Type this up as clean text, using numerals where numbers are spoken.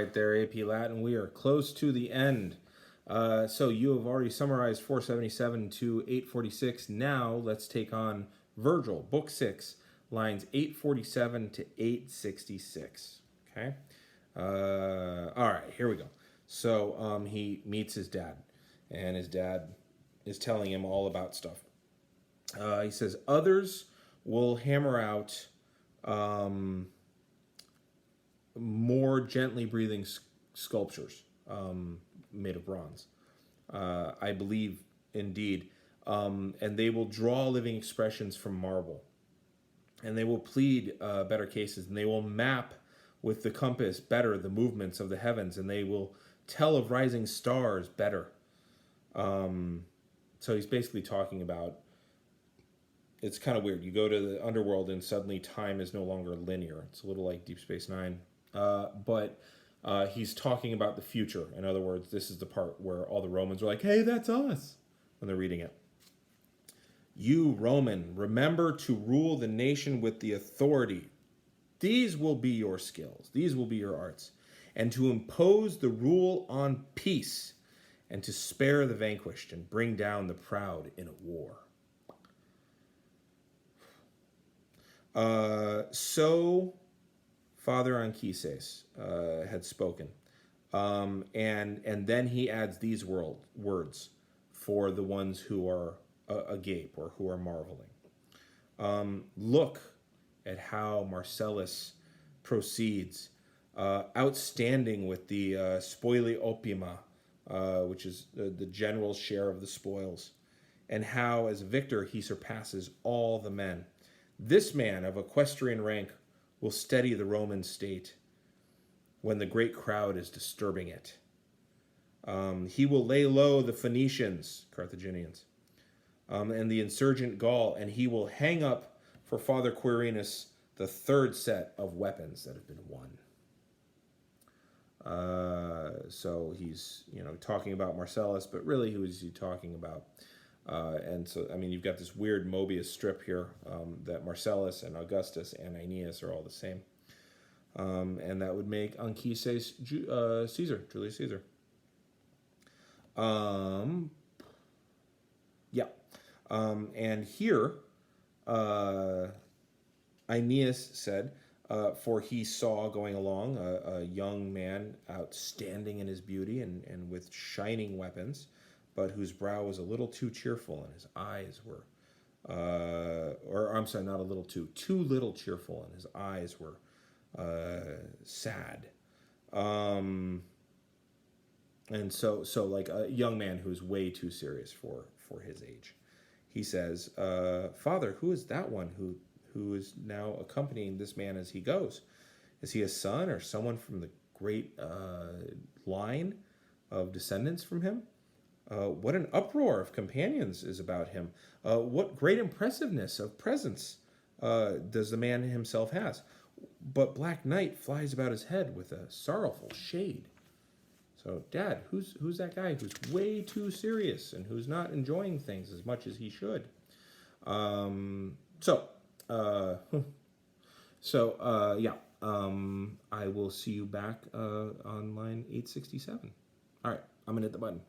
right there, AP Latin. We are close to the end. So you have already summarized 477 to 846. Now let's take on Vergil, Book 6, lines 847 to 866. Okay? All right, here we go. So he meets his dad, and his dad is telling him all about stuff. He says, others will hammer out more gently breathing sculptures made of bronze. I believe, indeed. And they will draw living expressions from marble. And they will plead better cases. And they will map with the compass better the movements of the heavens. And they will tell of rising stars better. So he's basically talking about, it's kind of weird. You go to the underworld and suddenly time is no longer linear. It's a little like Deep Space Nine. But he's talking about the future. In other words, this is the part where all the Romans are like, hey, that's us, when they're reading it. You, Roman, remember to rule the nation with the authority. These will be your skills. These will be your arts. And to impose the rule on peace, and to spare the vanquished and bring down the proud in a war. So Father Anchises had spoken. And then he adds these words for the ones who are agape or who are marveling. Look at how Marcellus proceeds, outstanding with the spoili opima, which is the general's share of the spoils, and how as victor he surpasses all the men. This man of equestrian rank will steady the Roman state when the great crowd is disturbing it. He will lay low the Phoenicians, Carthaginians, and the insurgent Gaul, and he will hang up for Father Quirinus the third set of weapons that have been won. So he's, talking about Marcellus, but really who is he talking about? And so, I mean, you've got this weird Mobius strip here that Marcellus and Augustus and Aeneas are all the same. And that would make Anchises Caesar, Julius Caesar. And here, Aeneas said, for he saw going along a young man outstanding in his beauty and with shining weapons, but whose brow was a little too cheerful and his eyes were, too little cheerful and his eyes were sad. And so like a young man who's way too serious for his age. He says, Father, who is that one who is now accompanying this man as he goes? Is he a son or someone from the great line of descendants from him? What an uproar of companions is about him. What great impressiveness of presence does the man himself has. But black night flies about his head with a sorrowful shade. So, Dad, who's that guy who's way too serious and who's not enjoying things as much as he should? I will see you back on line 867. All right, I'm going to hit the button.